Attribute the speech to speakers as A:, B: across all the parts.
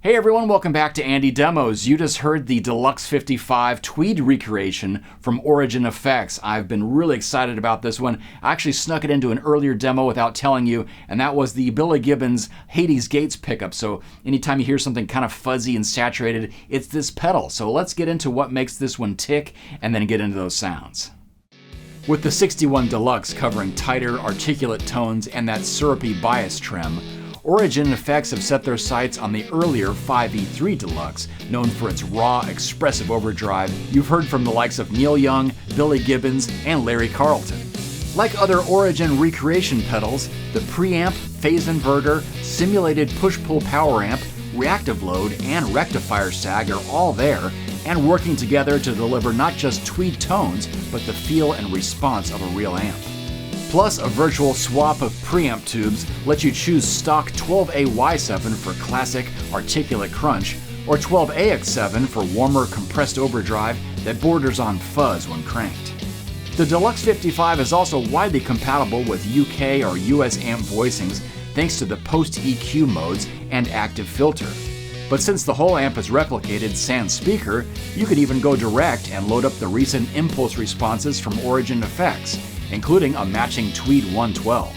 A: Hey everyone, welcome back to AndyDemos. You just heard the Deluxe55 Tweed recreation from Origin Effects. I've been really excited about this one. I actually snuck it into an earlier demo without telling you, and that was the Billy Gibbons Hades Gates pickup. So anytime you hear something kind of fuzzy and saturated, it's this pedal. So let's get into what makes this one tick and then get into those sounds. With the 61 Deluxe covering tighter, articulate tones and that syrupy bias trem, Origin Effects have set their sights on the earlier 5E3 Deluxe, known for its raw, expressive overdrive you've heard from the likes of Neil Young, Billy Gibbons, and Larry Carlton. Like other Origin recreation pedals, the preamp, phase inverter, simulated push-pull power amp, reactive load, and rectifier sag are all there, and working together to deliver not just Tweed tones, but the feel and response of a real amp. Plus, a virtual swap of preamp tubes lets you choose stock 12AY7 for classic, articulate crunch, or 12AX7 for warmer, compressed overdrive that borders on fuzz when cranked. The Deluxe55 is also widely compatible with UK or US amp voicings thanks to the post-EQ modes and active filter. But since the whole amp is replicated sans speaker, you could even go direct and load up the recent impulse responses from Origin Effects, including a matching Tweed 112.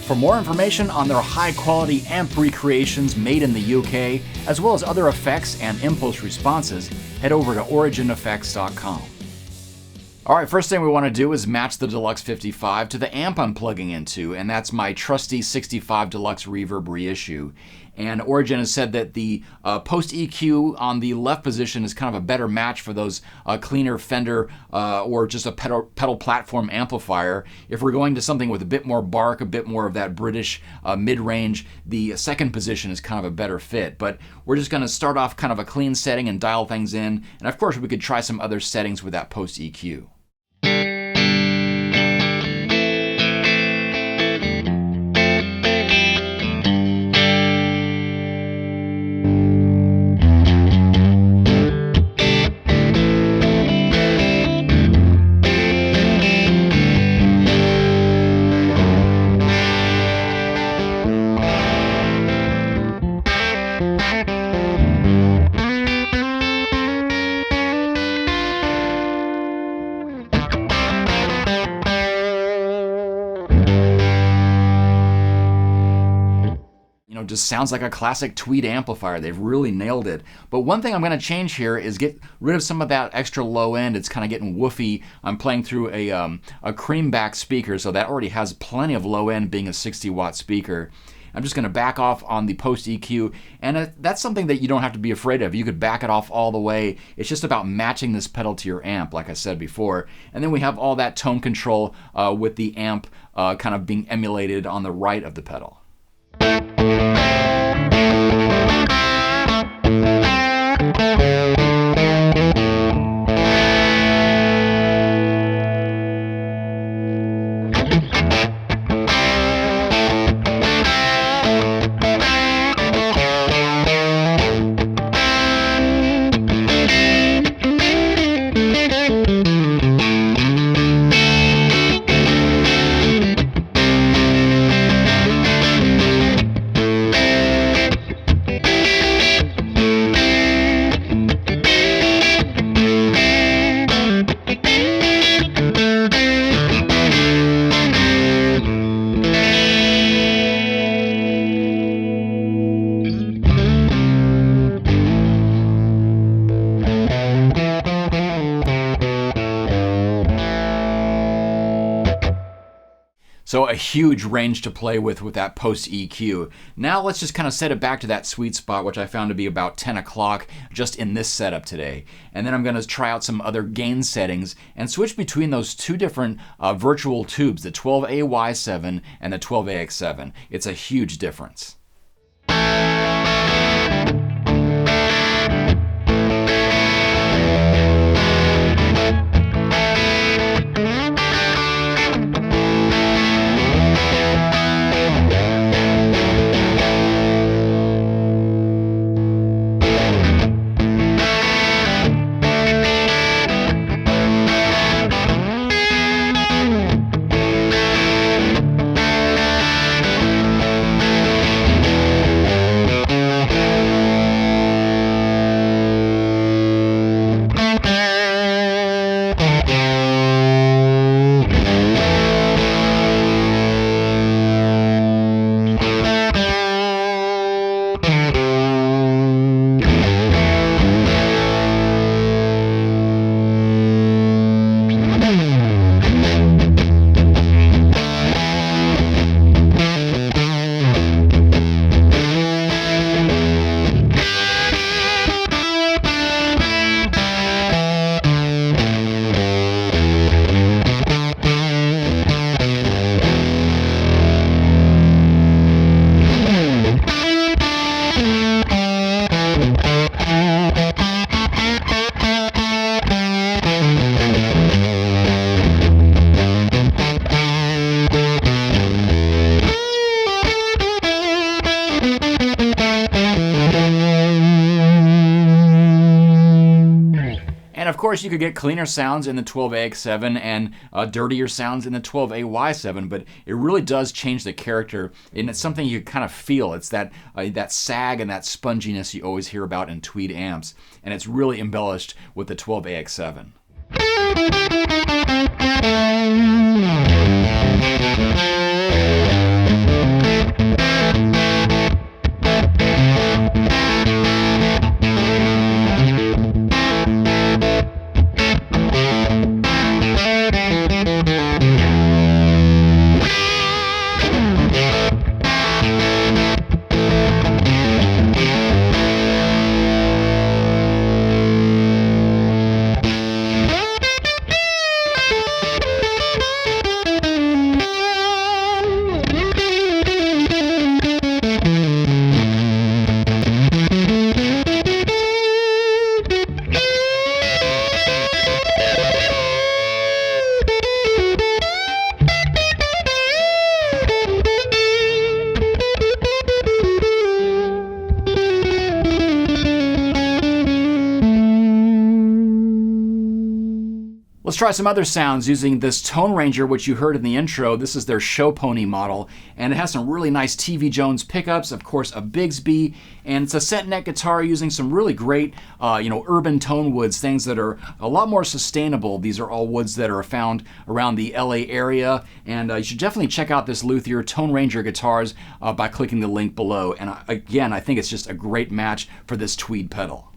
A: For more information on their high-quality amp recreations made in the UK, as well as other effects and impulse responses, head over to origineffects.com. Alright, first thing we want to do is match the Deluxe55 to the amp I'm plugging into, and that's my trusty 65 Deluxe Reverb reissue. And Origin has said that the post-EQ on the left position is kind of a better match for those cleaner Fender or just a pedal platform amplifier. If we're going to something with a bit more bark, a bit more of that British mid-range, the second position is kind of a better fit. But we're just going to start off kind of a clean setting and dial things in. And of course, we could try some other settings with that post-EQ. Just sounds like a classic Tweed amplifier. They've really nailed it. But one thing I'm going to change here is get rid of some of that extra low end. It's kind of getting woofy. I'm playing through a creamback speaker, so that already has plenty of low end, being a 60-watt speaker. I'm just going to back off on the post EQ, and that's something that you don't have to be afraid of. You could back it off all the way. It's just about matching this pedal to your amp, like I said before. And then we have all that tone control with the amp kind of being emulated on the right of the pedal. So a huge range to play with that post EQ. Now let's just kind of set it back to that sweet spot, which I found to be about 10 o'clock just in this setup today. And then I'm going to try out some other gain settings and switch between those two different virtual tubes, the 12AY7 and the 12AX7. It's a huge difference. of course, you could get cleaner sounds in the 12AX7 and dirtier sounds in the 12AY7, but it really does change the character, and it's something you kind of feel. It's that sag and that sponginess you always hear about in Tweed amps, and it's really embellished with the 12AX7. Let's try some other sounds using this Tone Ranger, which you heard in the intro. This is their Show Pony model, and it has some really nice TV Jones pickups, of course a Bigsby, and it's a set neck guitar using some really great, urban tone woods, things that are a lot more sustainable. These are all woods that are found around the LA area, and you should definitely check out this luthier Tone Ranger guitars by clicking the link below. And again, I think it's just a great match for this Tweed pedal.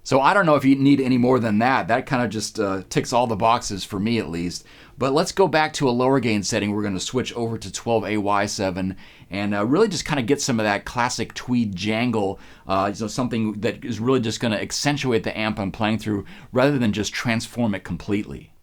A: So I don't know if you need any more than that. That kind of just ticks all the boxes for me at least. But let's go back to a lower gain setting. We're going to switch over to 12AY7 and really just kind of get some of that classic Tweed jangle, something that is really just going to accentuate the amp I'm playing through rather than just transform it completely.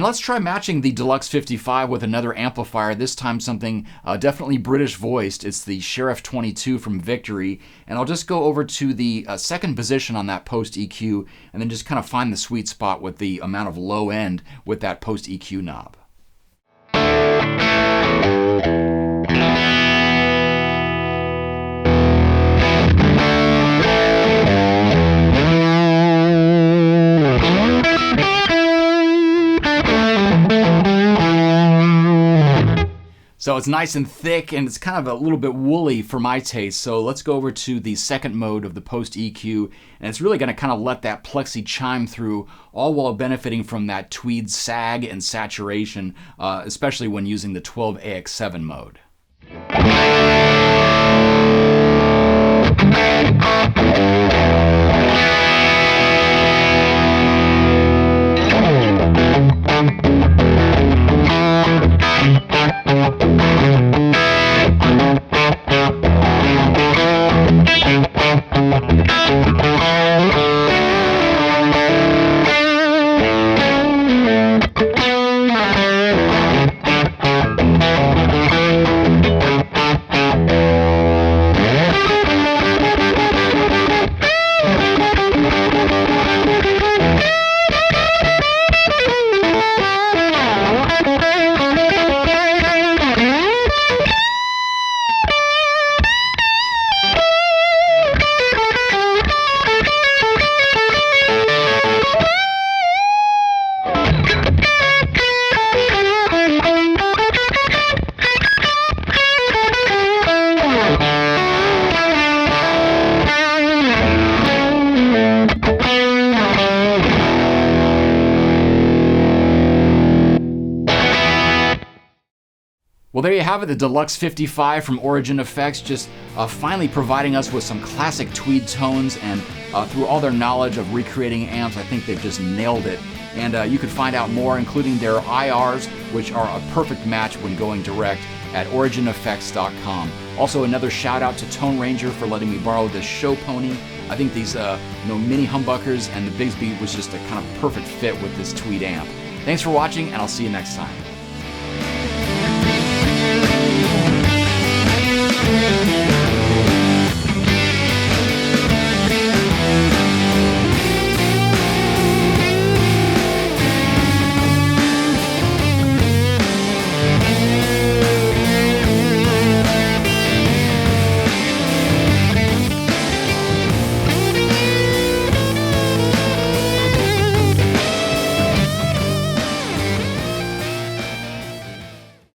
A: And let's try matching the Deluxe 55 with another amplifier, this time something definitely British voiced. It's the Sheriff 22 from Victory. And I'll just go over to the second position on that post EQ and then just kind of find the sweet spot with the amount of low end with that post EQ knob. So it's nice and thick, and it's kind of a little bit woolly for my taste. So let's go over to the second mode of the post EQ, and it's really going to kind of let that plexi chime through, all while benefiting from that Tweed sag and saturation, especially when using the 12AX7 mode. Well, there you have it, the Deluxe 55 from Origin Effects, just finally providing us with some classic Tweed tones, and through all their knowledge of recreating amps, I think they've just nailed it. And you can find out more, including their IRs, which are a perfect match when going direct, at origineffects.com. Also, another shout out to Tone Ranger for letting me borrow this show pony. I think these mini humbuckers and the Bigsby was just a kind of perfect fit with this Tweed amp. Thanks for watching, and I'll see you next time.